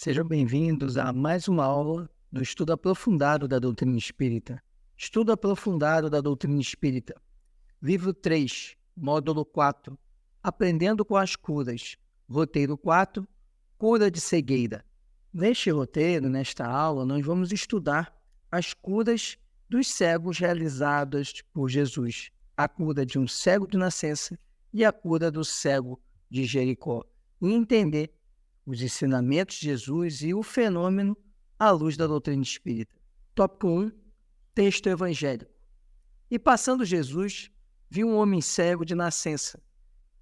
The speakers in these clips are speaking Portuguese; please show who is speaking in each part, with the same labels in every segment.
Speaker 1: Sejam bem-vindos a mais uma aula do Estudo Aprofundado da Doutrina Espírita. Estudo Aprofundado da Doutrina Espírita. Livro 3, Módulo 4. Aprendendo com as curas. Roteiro 4, Cura de cegueira. Neste roteiro, nesta aula, nós vamos estudar as curas dos cegos realizadas por Jesus. A cura de um cego de nascença e a cura do cego de Jericó. E entender os ensinamentos de Jesus e o fenômeno à luz da doutrina espírita. Tópico 1, texto evangélico. E passando Jesus, viu um homem cego de nascença,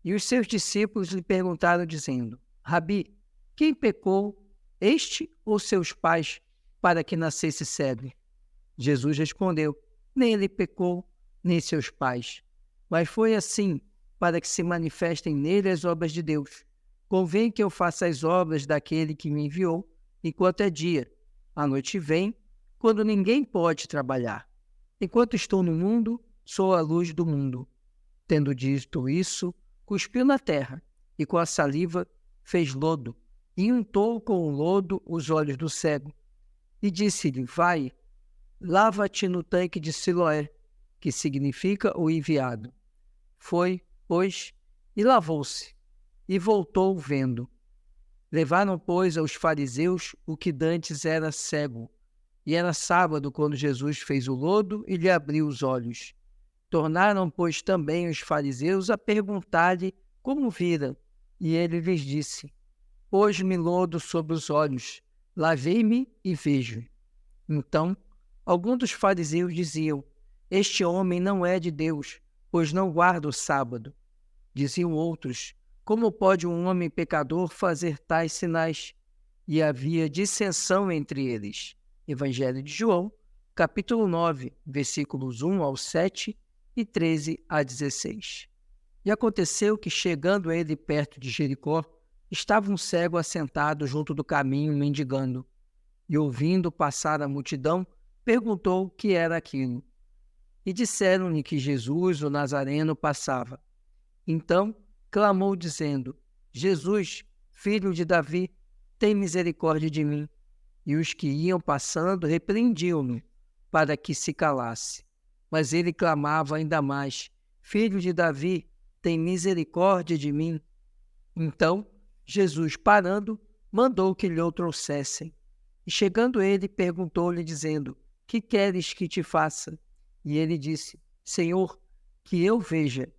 Speaker 1: e os seus discípulos lhe perguntaram, dizendo: Rabi, quem pecou, este ou seus pais, para que nascesse cego? Jesus respondeu: nem ele pecou, nem seus pais, mas foi assim, para que se manifestem nele as obras de Deus. Convém que eu faça as obras daquele que me enviou, enquanto é dia. A noite vem, quando ninguém pode trabalhar. Enquanto estou no mundo, sou a luz do mundo. Tendo dito isso, cuspiu na terra, e com a saliva fez lodo, e untou com o lodo os olhos do cego. E disse-lhe: vai, lava-te no tanque de Siloé, que significa o enviado. Foi, pois, e lavou-se. E voltou vendo. Levaram, pois, aos fariseus o que dantes era cego. E era sábado quando Jesus fez o lodo e lhe abriu os olhos. Tornaram, pois, também os fariseus a perguntar-lhe como vira. E ele lhes disse: pôs-me lodo sobre os olhos, lavei-me e vejo. Então, alguns dos fariseus diziam: este homem não é de Deus, pois não guarda o sábado. Diziam outros: como pode um homem pecador fazer tais sinais? E havia dissensão entre eles. Evangelho de João, capítulo 9, versículos 1 ao 7 e 13 a 16. E aconteceu que, chegando ele perto de Jericó, estava um cego assentado junto do caminho, mendigando. E ouvindo passar a multidão, perguntou o que era aquilo. E disseram-lhe que Jesus, o Nazareno, passava. Então clamou, dizendo: Jesus, filho de Davi, tem misericórdia de mim. E os que iam passando repreendiam-no, para que se calasse. Mas ele clamava ainda mais: Filho de Davi, tem misericórdia de mim. Então Jesus, parando, mandou que lhe o trouxessem. E chegando ele, perguntou-lhe, dizendo: que queres que te faça? E ele disse: Senhor, que eu veja.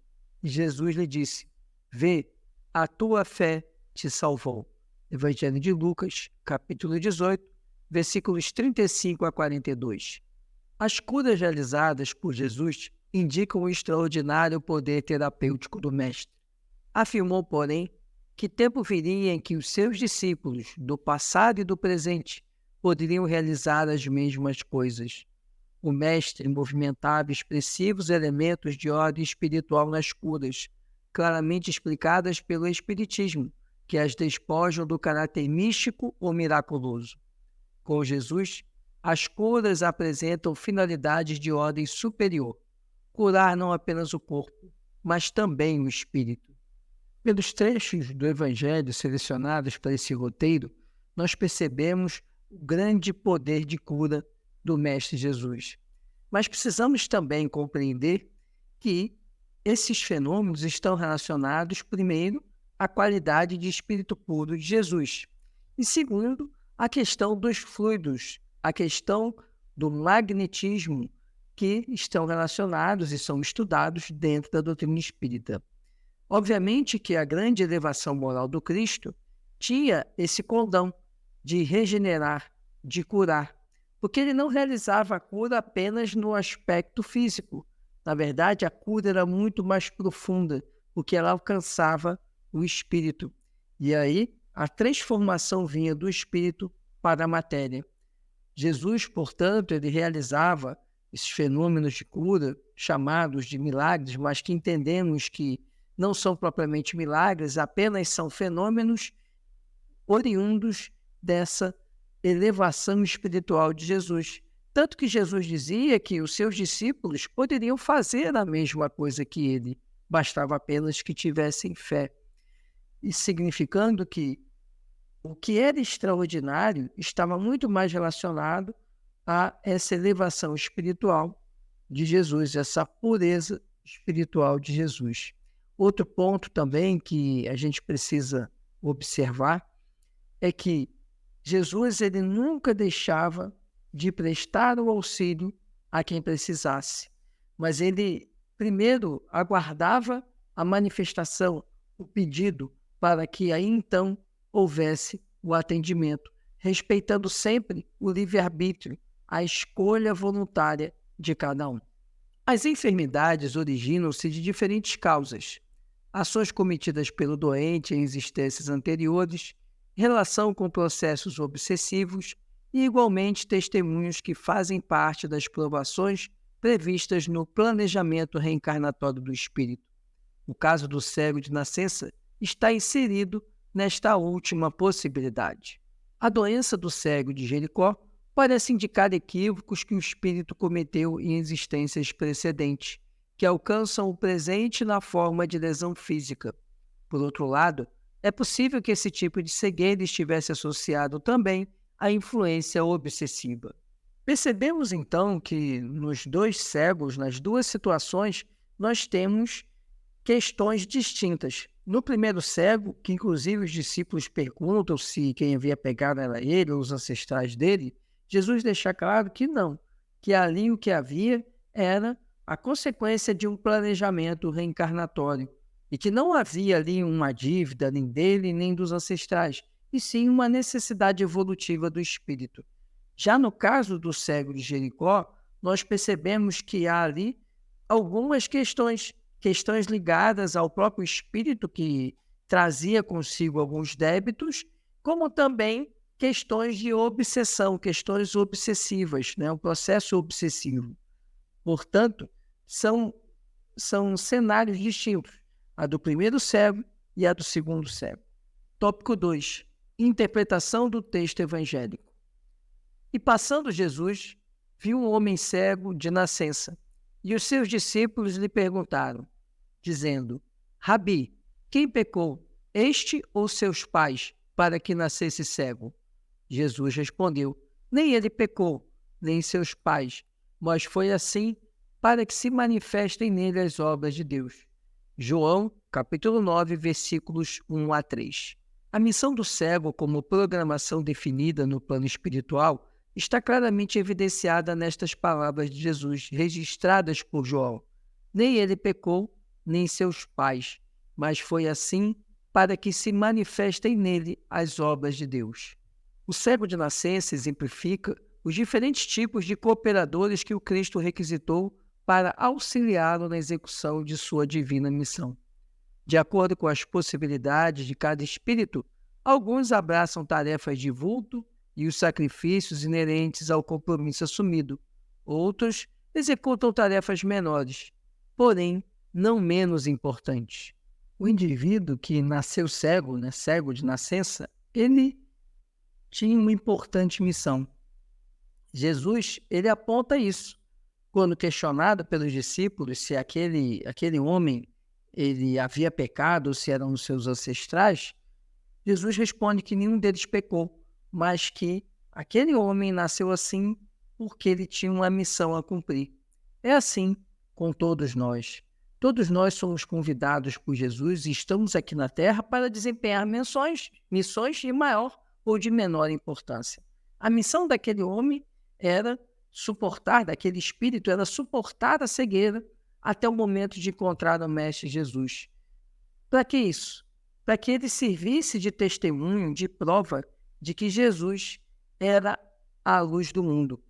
Speaker 1: E Jesus lhe disse: vê, a tua fé te salvou. Evangelho de Lucas, capítulo 18, versículos 35 a 42. As curas realizadas por Jesus indicam o extraordinário poder terapêutico do Mestre. Afirmou, porém, que tempo viria em que os seus discípulos, do passado e do presente, poderiam realizar as mesmas coisas. O Mestre movimentava expressivos elementos de ordem espiritual nas curas, claramente explicadas pelo Espiritismo, que as despojam do caráter místico ou miraculoso. Com Jesus, as curas apresentam finalidades de ordem superior, curar não apenas o corpo, mas também o espírito. Pelos trechos do Evangelho selecionados para esse roteiro, nós percebemos o grande poder de cura do Mestre Jesus. Mas precisamos também compreender que esses fenômenos estão relacionados, primeiro, à qualidade de espírito puro de Jesus, e segundo, à questão dos fluidos, a questão do magnetismo, que estão relacionados e são estudados dentro da doutrina espírita. Obviamente que a grande elevação moral do Cristo tinha esse condão de regenerar, de curar, porque ele não realizava a cura apenas no aspecto físico. Na verdade, a cura era muito mais profunda, porque ela alcançava o espírito. E aí, a transformação vinha do espírito para a matéria. Jesus, portanto, ele realizava esses fenômenos de cura, chamados de milagres, mas que entendemos que não são propriamente milagres, apenas são fenômenos oriundos dessa elevação espiritual de Jesus. Tanto que Jesus dizia que os seus discípulos poderiam fazer a mesma coisa que ele, bastava apenas que tivessem fé. E significando que o que era extraordinário estava muito mais relacionado a essa elevação espiritual de Jesus, essa pureza espiritual de Jesus. Outro ponto também que a gente precisa observar é que Jesus ele nunca deixava de prestar o auxílio a quem precisasse, mas ele primeiro aguardava a manifestação, o pedido, para que aí então houvesse o atendimento, respeitando sempre o livre-arbítrio, a escolha voluntária de cada um. As enfermidades originam-se de diferentes causas: ações cometidas pelo doente em existências anteriores, relação com processos obsessivos e, igualmente, testemunhos que fazem parte das provações previstas no planejamento reencarnatório do espírito. O caso do cego de nascença está inserido nesta última possibilidade. A doença do cego de Jericó parece indicar equívocos que o espírito cometeu em existências precedentes, que alcançam o presente na forma de lesão física. Por outro lado, é possível que esse tipo de cegueira estivesse associado também à influência obsessiva. Percebemos então que nos dois cegos, nas duas situações, nós temos questões distintas. No primeiro cego, que inclusive os discípulos perguntam se quem havia pegado era ele ou os ancestrais dele, Jesus deixa claro que não, que ali o que havia era a consequência de um planejamento reencarnatório e que não havia ali uma dívida nem dele nem dos ancestrais, e sim uma necessidade evolutiva do espírito. Já no caso do cego de Jericó, nós percebemos que há ali algumas questões ligadas ao próprio espírito que trazia consigo alguns débitos, como também questões de obsessão, questões obsessivas, né? Um processo obsessivo. Portanto, são cenários distintos, a do primeiro cego e a do segundo cego. Tópico 2. Interpretação do texto evangélico. E passando Jesus, viu um homem cego de nascença, e os seus discípulos lhe perguntaram, dizendo: Rabi, quem pecou, este ou seus pais, para que nascesse cego? Jesus respondeu: nem ele pecou, nem seus pais, mas foi assim para que se manifestem nele as obras de Deus. João, capítulo 9, versículos 1 a 3. A missão do cego, como programação definida no plano espiritual, está claramente evidenciada nestas palavras de Jesus, registradas por João. Nem ele pecou, nem seus pais, mas foi assim para que se manifestem nele as obras de Deus. O cego de nascença exemplifica os diferentes tipos de cooperadores que o Cristo requisitou para auxiliá-lo na execução de sua divina missão. De acordo com as possibilidades de cada espírito, alguns abraçam tarefas de vulto e os sacrifícios inerentes ao compromisso assumido. Outros executam tarefas menores, porém não menos importantes. O indivíduo que nasceu cego, cego de nascença, ele tinha uma importante missão. Jesus, ele aponta isso. Quando questionado pelos discípulos se aquele homem ele havia pecado ou se eram os seus ancestrais, Jesus responde que nenhum deles pecou, mas que aquele homem nasceu assim porque ele tinha uma missão a cumprir. É assim com todos nós. Todos nós somos convidados por Jesus e estamos aqui na Terra para desempenhar missões de maior ou de menor importância. A missão daquele homem daquele espírito, era suportar a cegueira até o momento de encontrar o Mestre Jesus. Para que isso? Para que ele servisse de testemunho, de prova de que Jesus era a luz do mundo.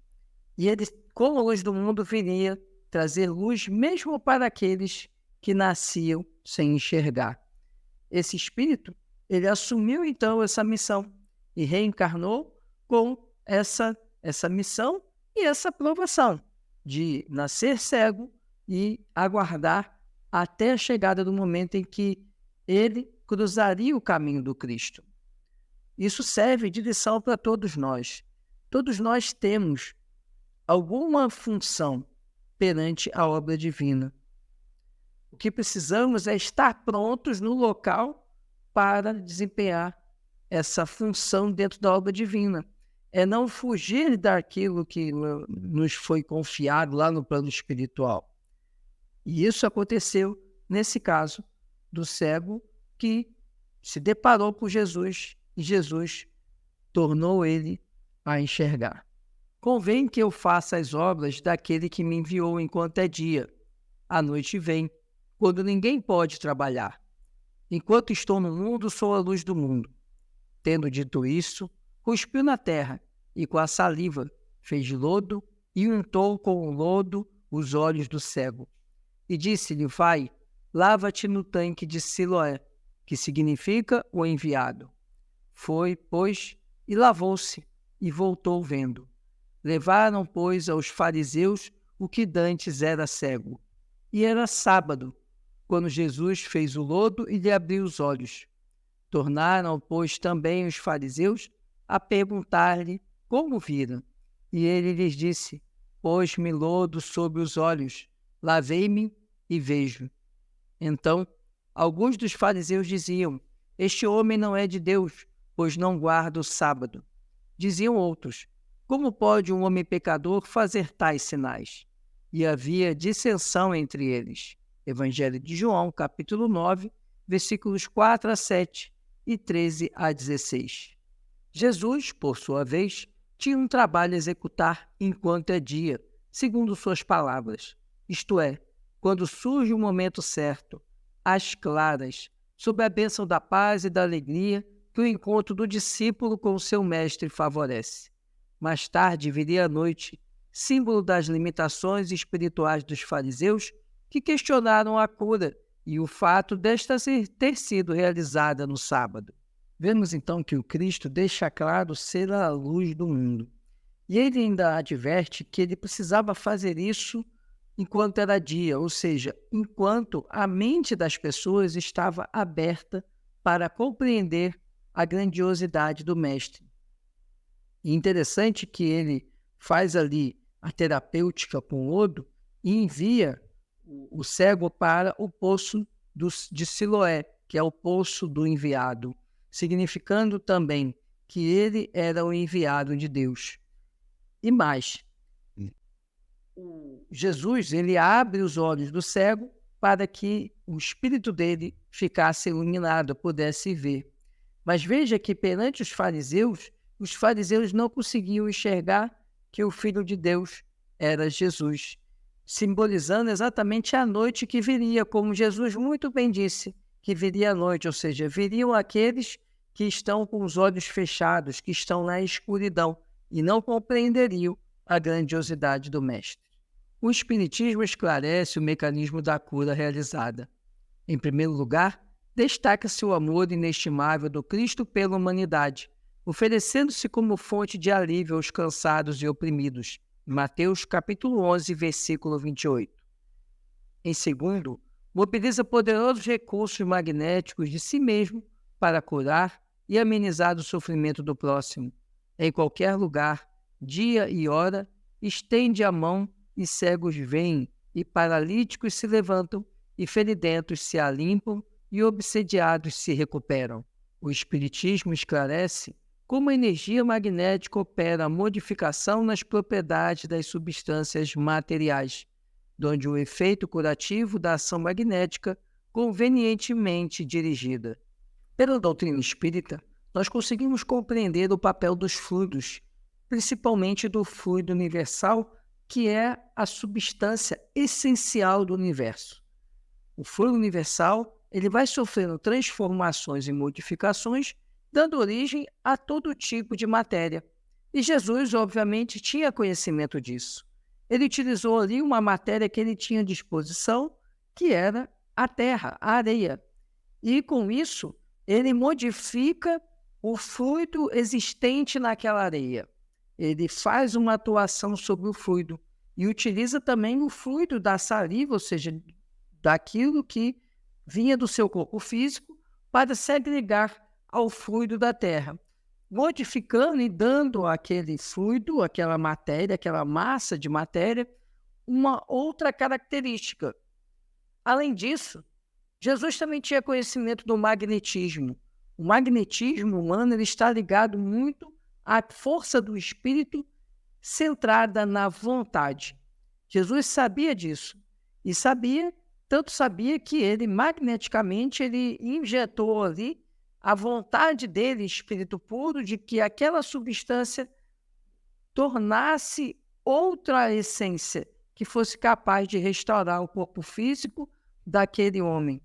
Speaker 1: E ele, como luz do mundo, viria trazer luz mesmo para aqueles que nasciam sem enxergar. Esse espírito, ele assumiu então essa missão e reencarnou com essa missão e essa provação de nascer cego e aguardar até a chegada do momento em que ele cruzaria o caminho do Cristo. Isso serve de lição para todos nós. Todos nós temos alguma função perante a obra divina. O que precisamos é estar prontos no local para desempenhar essa função dentro da obra divina. É não fugir daquilo que nos foi confiado lá no plano espiritual. E isso aconteceu nesse caso do cego que se deparou com Jesus e Jesus tornou ele a enxergar. Convém que eu faça as obras daquele que me enviou enquanto é dia. A noite vem, quando ninguém pode trabalhar. Enquanto estou no mundo, sou a luz do mundo. Tendo dito isso, cuspiu na terra e com a saliva fez lodo e untou com o lodo os olhos do cego. E disse-lhe: vai, lava-te no tanque de Siloé, que significa o enviado. Foi, pois, e lavou-se, e voltou vendo. Levaram, pois, aos fariseus o que dantes era cego. E era sábado, quando Jesus fez o lodo e lhe abriu os olhos. Tornaram, pois, também os fariseus a perguntar-lhe como viram. E ele lhes disse: pôs-me lodo sobre os olhos, lavei-me e vejo. Então, alguns dos fariseus diziam: este homem não é de Deus, pois não guarda o sábado. Diziam outros: como pode um homem pecador fazer tais sinais? E havia dissensão entre eles. Evangelho de João, capítulo 9, versículos 4 a 7 e 13 a 16. Jesus, por sua vez, tinha um trabalho a executar enquanto é dia, segundo suas palavras, isto é, quando surge o momento certo, às claras, sob a bênção da paz e da alegria que o encontro do discípulo com o seu mestre favorece. Mais tarde viria a noite, símbolo das limitações espirituais dos fariseus que questionaram a cura e o fato desta ter sido realizada no sábado. Vemos então que o Cristo deixa claro ser a luz do mundo. E ele ainda adverte que ele precisava fazer isso enquanto era dia, ou seja, enquanto a mente das pessoas estava aberta para compreender a grandiosidade do Mestre. E interessante que ele faz ali a terapêutica com o lodo e envia o cego para o poço de Siloé, que é o poço do enviado, significando também que ele era o enviado de Deus. E mais, Jesus ele abre os olhos do cego para que o espírito dele ficasse iluminado, pudesse ver. Mas veja que perante os fariseus não conseguiam enxergar que o Filho de Deus era Jesus, simbolizando exatamente a noite que viria, como Jesus muito bem disse, que viria a noite, ou seja, viriam aqueles que estão com os olhos fechados, que estão na escuridão e não compreenderiam a grandiosidade do Mestre. O Espiritismo esclarece o mecanismo da cura realizada. Em primeiro lugar, destaca-se o amor inestimável do Cristo pela humanidade, oferecendo-se como fonte de alívio aos cansados e oprimidos. Mateus capítulo 11, versículo 28. Em segundo, mobiliza poderosos recursos magnéticos de si mesmo para curar e amenizar o sofrimento do próximo. Em qualquer lugar, dia e hora, estende a mão e cegos vêm, e paralíticos se levantam, e feridentos se alimpam, e obsediados se recuperam. O Espiritismo esclarece como a energia magnética opera a modificação nas propriedades das substâncias materiais, donde o efeito curativo da ação magnética convenientemente dirigida. Pela doutrina espírita, nós conseguimos compreender o papel dos fluidos, principalmente do fluido universal, que é a substância essencial do universo. O fluido universal ele vai sofrendo transformações e modificações, dando origem a todo tipo de matéria. E Jesus, obviamente, tinha conhecimento disso. Ele utilizou ali uma matéria que ele tinha à disposição, que era a terra, a areia. E, com isso, ele modifica o fluido existente naquela areia. Ele faz uma atuação sobre o fluido e utiliza também o fluido da saliva, ou seja, daquilo que vinha do seu corpo físico, para se agregar ao fluido da terra, modificando e dando àquele fluido, àquela matéria, aquela massa de matéria, uma outra característica. Além disso, Jesus também tinha conhecimento do magnetismo. O magnetismo humano ele está ligado muito à força do espírito centrada na vontade. Jesus sabia disso e tanto sabia que ele magneticamente ele injetou ali a vontade dele, espírito puro, de que aquela substância tornasse outra essência que fosse capaz de restaurar o corpo físico daquele homem.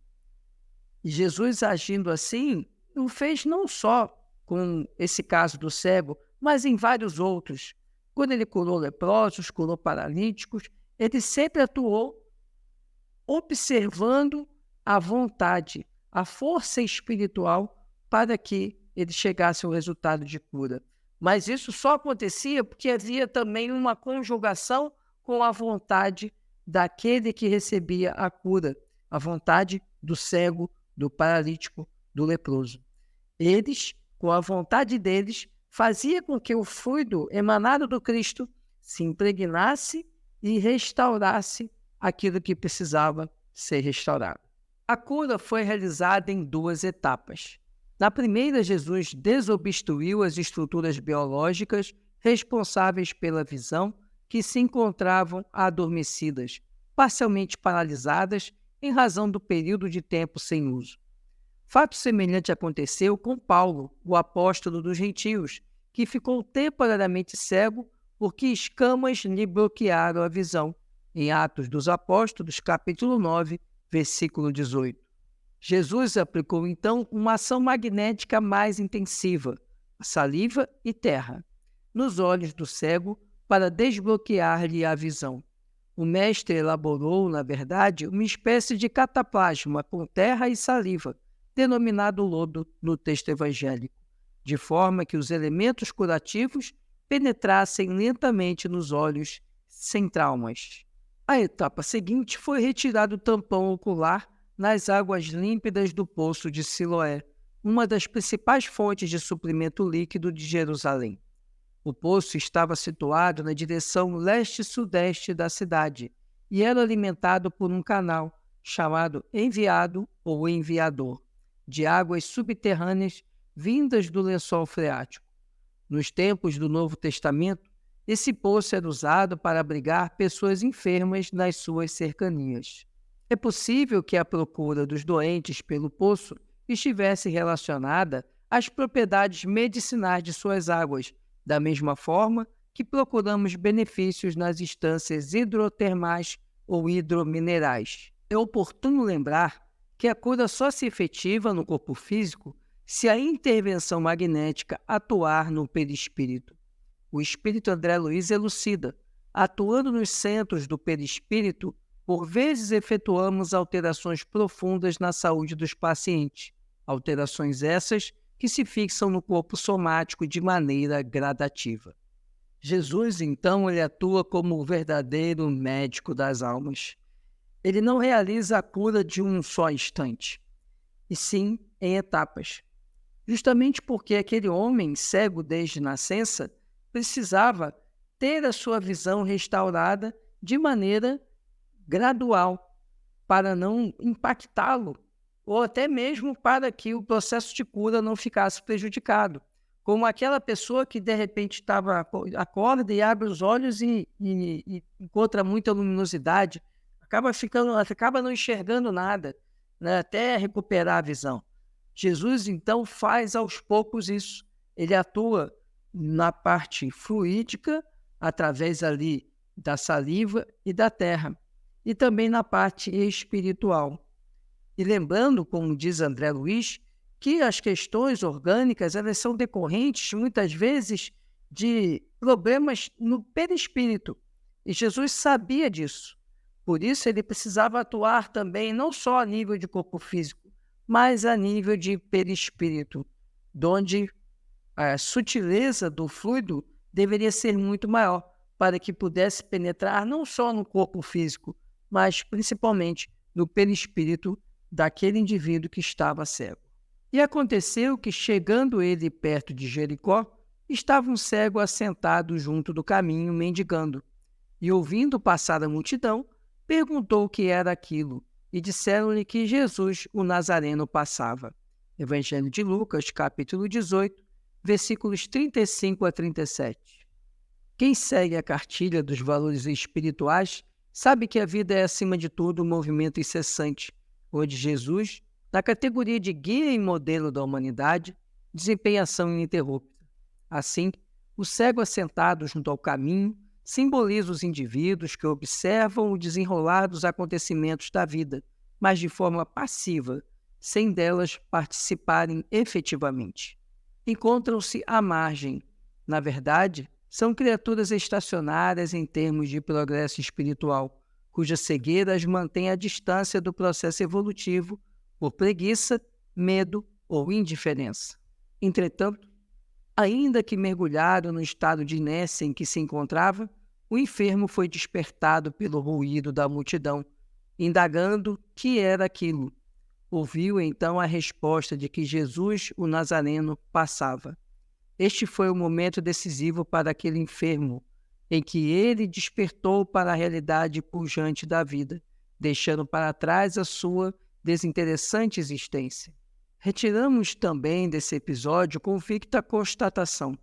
Speaker 1: E Jesus, agindo assim, o fez não só com esse caso do cego, mas em vários outros. Quando ele curou leprosos, curou paralíticos, ele sempre atuou observando a vontade, a força espiritual para que ele chegasse ao resultado de cura. Mas isso só acontecia porque havia também uma conjugação com a vontade daquele que recebia a cura, a vontade do cego, do paralítico, do leproso. Eles, com a vontade deles, fazia com que o fluido emanado do Cristo se impregnasse e restaurasse aquilo que precisava ser restaurado. A cura foi realizada em 2 etapas. Na primeira, Jesus desobstruiu as estruturas biológicas responsáveis pela visão que se encontravam adormecidas, parcialmente paralisadas em razão do período de tempo sem uso. Fato semelhante aconteceu com Paulo, o apóstolo dos gentios, que ficou temporariamente cego porque escamas lhe bloquearam a visão, em Atos dos Apóstolos, capítulo 9, versículo 18. Jesus aplicou então uma ação magnética mais intensiva, saliva e terra, nos olhos do cego para desbloquear-lhe a visão. O mestre elaborou, na verdade, uma espécie de cataplasma com terra e saliva, denominado lodo no texto evangélico, de forma que os elementos curativos penetrassem lentamente nos olhos sem traumas. A etapa seguinte foi retirar o tampão ocular nas águas límpidas do poço de Siloé, uma das principais fontes de suprimento líquido de Jerusalém. O poço estava situado na direção leste-sudeste da cidade e era alimentado por um canal chamado Enviado ou Enviador, de águas subterrâneas vindas do lençol freático. Nos tempos do Novo Testamento, esse poço era usado para abrigar pessoas enfermas nas suas cercanias. É possível que a procura dos doentes pelo poço estivesse relacionada às propriedades medicinais de suas águas, da mesma forma que procuramos benefícios nas instâncias hidrotermais ou hidrominerais. É oportuno lembrar que a cura só se efetiva no corpo físico se a intervenção magnética atuar no perispírito. O espírito André Luiz elucida: atuando nos centros do perispírito, por vezes efetuamos alterações profundas na saúde dos pacientes, alterações essas que se fixam no corpo somático de maneira gradativa. Jesus, então, ele atua como o verdadeiro médico das almas. Ele não realiza a cura de um só instante, e sim em etapas. Justamente porque aquele homem cego desde nascença precisava ter a sua visão restaurada de maneira gradual, para não impactá-lo, ou até mesmo para que o processo de cura não ficasse prejudicado. Como aquela pessoa que de repente acorda e abre os olhos e encontra muita luminosidade, acaba não enxergando nada, né, até recuperar a visão. Jesus, então, faz aos poucos isso. Ele atua na parte fluídica, através ali da saliva e da terra, e também na parte espiritual. E lembrando, como diz André Luiz, que as questões orgânicas elas são decorrentes, muitas vezes, de problemas no perispírito. E Jesus sabia disso. Por isso, ele precisava atuar também não só a nível de corpo físico, mas a nível de perispírito, onde a sutileza do fluido deveria ser muito maior, para que pudesse penetrar não só no corpo físico, mas principalmente no perispírito daquele indivíduo que estava cego. E aconteceu que, chegando ele perto de Jericó, estava um cego assentado junto do caminho, mendigando. E, ouvindo passar a multidão, perguntou o que era aquilo, e disseram-lhe que Jesus, o Nazareno, passava. Evangelho de Lucas, capítulo 18, versículos 35 a 37. Quem segue a cartilha dos valores espirituais sabe que a vida é, acima de tudo, um movimento incessante, onde Jesus, na categoria de guia e modelo da humanidade, desempenha ação ininterrupta. Assim, o cego assentado junto ao caminho simboliza os indivíduos que observam o desenrolar dos acontecimentos da vida, mas de forma passiva, sem delas participarem efetivamente. Encontram-se à margem. Na verdade, são criaturas estacionárias em termos de progresso espiritual, cuja cegueira as mantém à distância do processo evolutivo por preguiça, medo ou indiferença. Entretanto, ainda que mergulhado no estado de inércia em que se encontrava, o enfermo foi despertado pelo ruído da multidão, indagando que era aquilo. Ouviu então a resposta de que Jesus, o Nazareno, passava. Este foi o momento decisivo para aquele enfermo, em que ele despertou para a realidade pujante da vida, deixando para trás a sua desinteressante existência. Retiramos também desse episódio convicta constatação.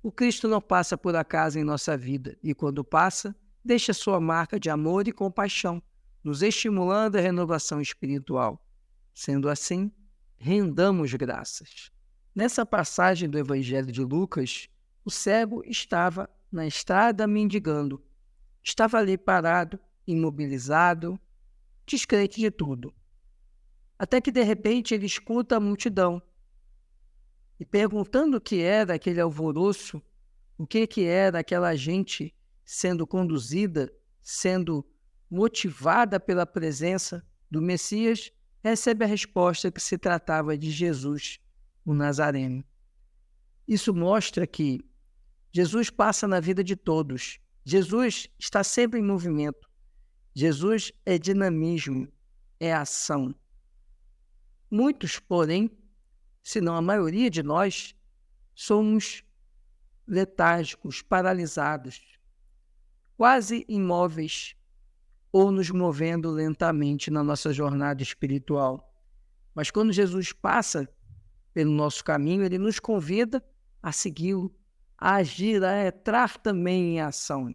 Speaker 1: O Cristo não passa por acaso em nossa vida e, quando passa, deixa sua marca de amor e compaixão, nos estimulando a renovação espiritual. Sendo assim, rendamos graças. Nessa passagem do Evangelho de Lucas, o cego estava na estrada mendigando. Estava ali parado, imobilizado, descrente de tudo. Até que, de repente, ele escuta a multidão. E perguntando o que era aquele alvoroço, o que era aquela gente sendo conduzida, sendo motivada pela presença do Messias, recebe a resposta que se tratava de Jesus, o Nazareno. Isso mostra que Jesus passa na vida de todos. Jesus está sempre em movimento. Jesus é dinamismo, é ação. Muitos, porém, se não a maioria de nós, somos letárgicos, paralisados, quase imóveis, ou nos movendo lentamente na nossa jornada espiritual. Mas quando Jesus passa pelo nosso caminho, ele nos convida a segui-lo, a agir, a entrar também em ação.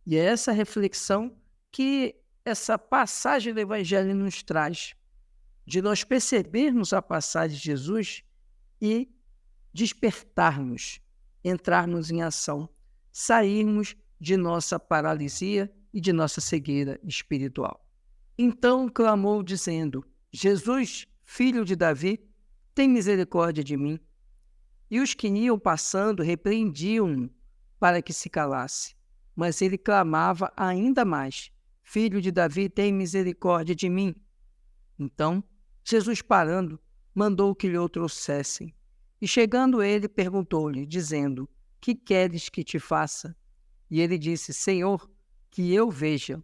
Speaker 1: E é essa reflexão que essa passagem do Evangelho nos traz, de nós percebermos a passagem de Jesus e despertarmos, entrarmos em ação, sairmos de nossa paralisia e de nossa cegueira espiritual. Então clamou dizendo: Jesus, filho de Davi, tem misericórdia de mim. E os que iam passando repreendiam-no para que se calasse. Mas ele clamava ainda mais: Filho de Davi, tem misericórdia de mim. Então, Jesus, parando, mandou que lhe o trouxessem. E chegando ele, perguntou-lhe, dizendo: Que queres que te faça? E ele disse: Senhor, que eu veja.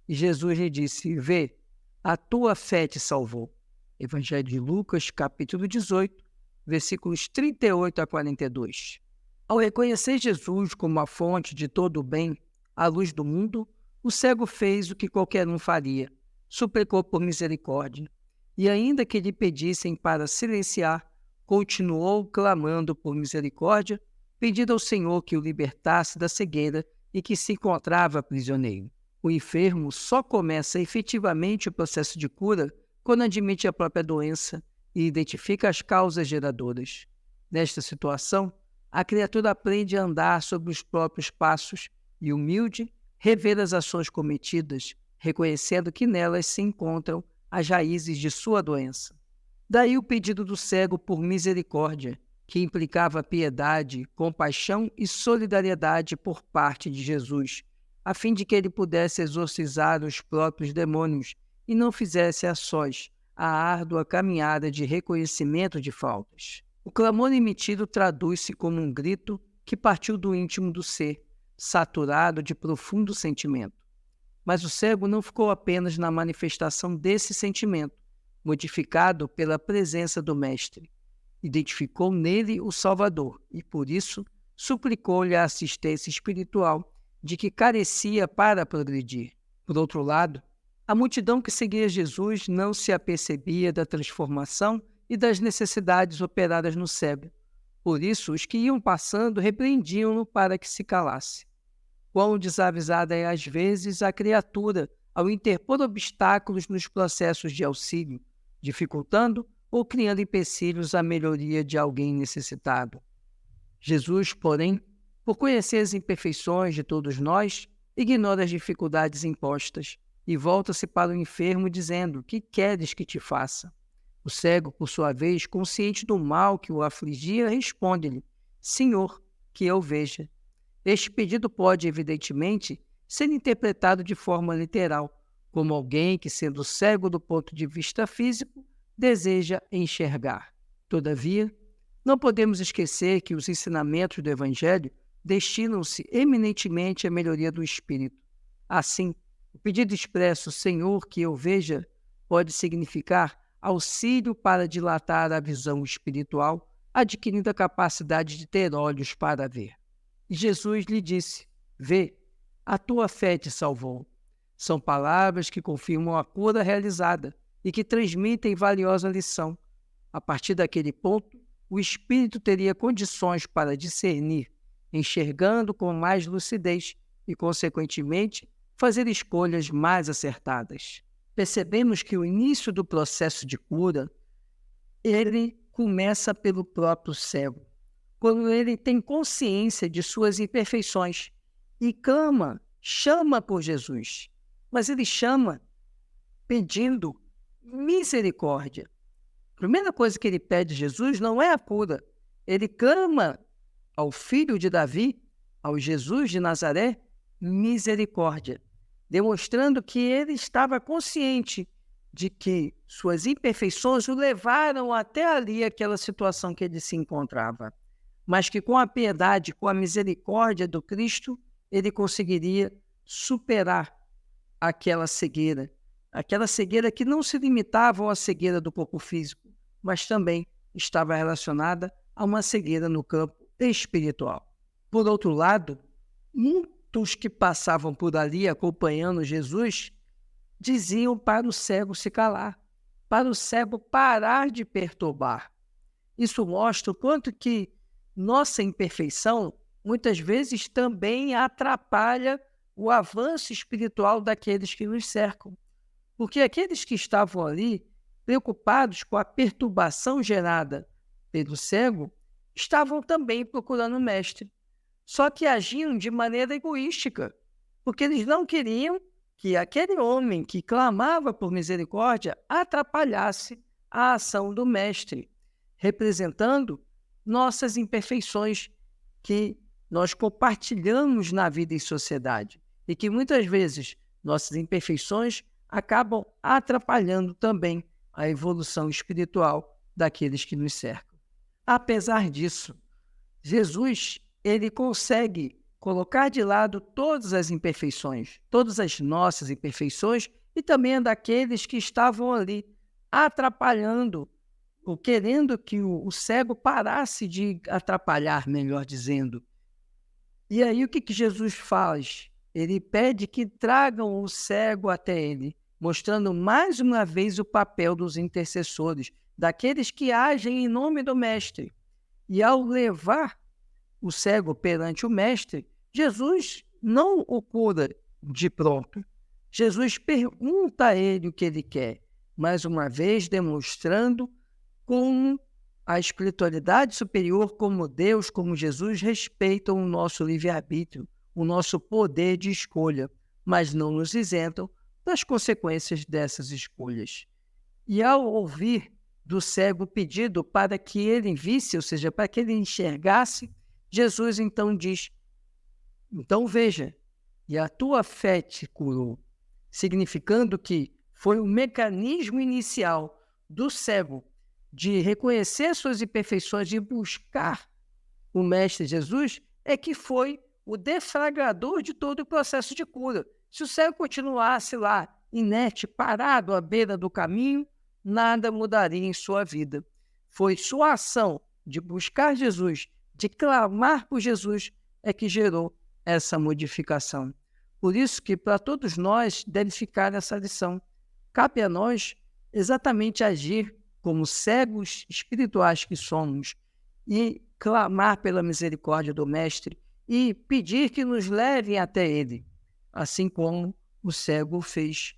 Speaker 1: E Jesus lhe disse: Vê, a tua fé te salvou. Evangelho de Lucas, capítulo 18, versículos 38 a 42. Ao reconhecer Jesus como a fonte de todo o bem, a luz do mundo, o cego fez o que qualquer um faria, suplicou por misericórdia. E ainda que lhe pedissem para silenciar, continuou clamando por misericórdia, pedindo ao Senhor que o libertasse da cegueira e que se encontrava prisioneiro. O enfermo só começa efetivamente o processo de cura quando admite a própria doença e identifica as causas geradoras. Nesta situação, a criatura aprende a andar sobre os próprios passos e, humilde, rever as ações cometidas, reconhecendo que nelas se encontram as raízes de sua doença. Daí o pedido do cego por misericórdia, que implicava piedade, compaixão e solidariedade por parte de Jesus, a fim de que ele pudesse exorcizar os próprios demônios e não fizesse a sós a árdua caminhada de reconhecimento de faltas. O clamor emitido traduz-se como um grito que partiu do íntimo do ser, saturado de profundo sentimento. Mas o cego não ficou apenas na manifestação desse sentimento, modificado pela presença do Mestre. Identificou nele o Salvador e, por isso, suplicou-lhe a assistência espiritual de que carecia para progredir. Por outro lado, a multidão que seguia Jesus não se apercebia da transformação e das necessidades operadas no cego. Por isso, os que iam passando repreendiam-no para que se calasse. Quão desavisada é às vezes a criatura ao interpor obstáculos nos processos de auxílio, dificultando ou criando empecilhos à melhoria de alguém necessitado. Jesus, porém, por conhecer as imperfeições de todos nós, ignora as dificuldades impostas e volta-se para o enfermo dizendo: "Que queres que te faça?" O cego, por sua vez, consciente do mal que o afligia, responde-lhe: "Senhor, que eu veja." Este pedido pode, evidentemente, ser interpretado de forma literal, como alguém que, sendo cego do ponto de vista físico, deseja enxergar. Todavia, não podemos esquecer que os ensinamentos do Evangelho destinam-se eminentemente à melhoria do espírito. Assim, o pedido expresso "Senhor, que eu veja" pode significar auxílio para dilatar a visão espiritual, adquirindo a capacidade de ter olhos para ver. E Jesus lhe disse: "Vê, a tua fé te salvou." São palavras que confirmam a cura realizada e que transmitem valiosa lição. A partir daquele ponto, o espírito teria condições para discernir, enxergando com mais lucidez e, consequentemente, fazer escolhas mais acertadas. Percebemos que o início do processo de cura, ele começa pelo próprio cego, quando ele tem consciência de suas imperfeições e clama, chama por Jesus. Mas ele chama pedindo misericórdia. A primeira coisa que ele pede a Jesus não é a cura. Ele clama ao filho de Davi, ao Jesus de Nazaré, misericórdia, demonstrando que ele estava consciente de que suas imperfeições o levaram até ali, aquela situação que ele se encontrava, mas que com a piedade, com a misericórdia do Cristo, ele conseguiria superar aquela cegueira que não se limitava à cegueira do corpo físico, mas também estava relacionada a uma cegueira no campo espiritual. Por outro lado, muitos que passavam por ali acompanhando Jesus diziam para o cego se calar, para o cego parar de perturbar. Isso mostra o quanto que nossa imperfeição muitas vezes também atrapalha o avanço espiritual daqueles que nos cercam. Porque aqueles que estavam ali, preocupados com a perturbação gerada pelo cego, estavam também procurando o mestre. Só que agiam de maneira egoística, porque eles não queriam que aquele homem que clamava por misericórdia atrapalhasse a ação do mestre, representando nossas imperfeições que nós compartilhamos na vida em sociedade e que muitas vezes nossas imperfeições acabam atrapalhando também a evolução espiritual daqueles que nos cercam. Apesar disso, Jesus, ele consegue colocar de lado todas as imperfeições, todas as nossas imperfeições e também a daqueles que estavam ali atrapalhando, ou querendo que o cego parasse de atrapalhar, melhor dizendo. E aí o que Jesus faz? Ele pede que tragam o cego até ele, mostrando mais uma vez o papel dos intercessores, daqueles que agem em nome do Mestre. E ao levar o cego perante o Mestre, Jesus não o cura de pronto. Jesus pergunta a ele o que ele quer, mais uma vez demonstrando como a espiritualidade superior, como Deus, como Jesus, respeitam o nosso livre-arbítrio, o nosso poder de escolha, mas não nos isentam das consequências dessas escolhas. E ao ouvir do cego o pedido para que ele visse, ou seja, para que ele enxergasse, Jesus então diz: "Então veja, e a tua fé te curou", significando que foi o mecanismo inicial do cego de reconhecer suas imperfeições, de buscar o Mestre Jesus, é que foi o deflagrador de todo o processo de cura. Se o cego continuasse lá, inerte, parado à beira do caminho, nada mudaria em sua vida. Foi sua ação de buscar Jesus, de clamar por Jesus, é que gerou essa modificação. Por isso que para todos nós deve ficar essa lição. Cabe a nós exatamente agir como cegos espirituais que somos, e clamar pela misericórdia do Mestre e pedir que nos levem até Ele, assim como o cego fez,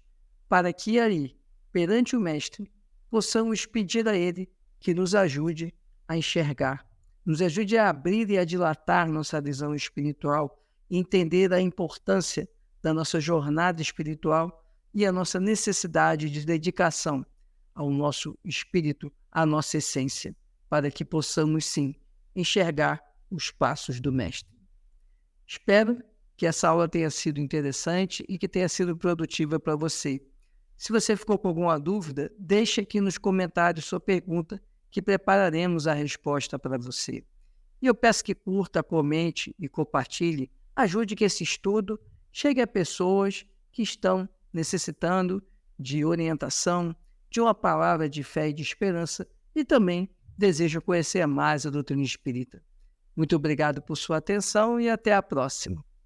Speaker 1: para que aí, perante o Mestre, possamos pedir a Ele que nos ajude a enxergar, nos ajude a abrir e a dilatar nossa visão espiritual, entender a importância da nossa jornada espiritual e a nossa necessidade de dedicação ao nosso espírito, à nossa essência, para que possamos, sim, enxergar os passos do Mestre. Espero que essa aula tenha sido interessante e que tenha sido produtiva para você. Se você ficou com alguma dúvida, deixe aqui nos comentários sua pergunta, que prepararemos a resposta para você. E eu peço que curta, comente e compartilhe, ajude que esse estudo chegue a pessoas que estão necessitando de orientação, de uma palavra de fé e de esperança e também desejam conhecer mais a doutrina espírita. Muito obrigado por sua atenção e até a próxima.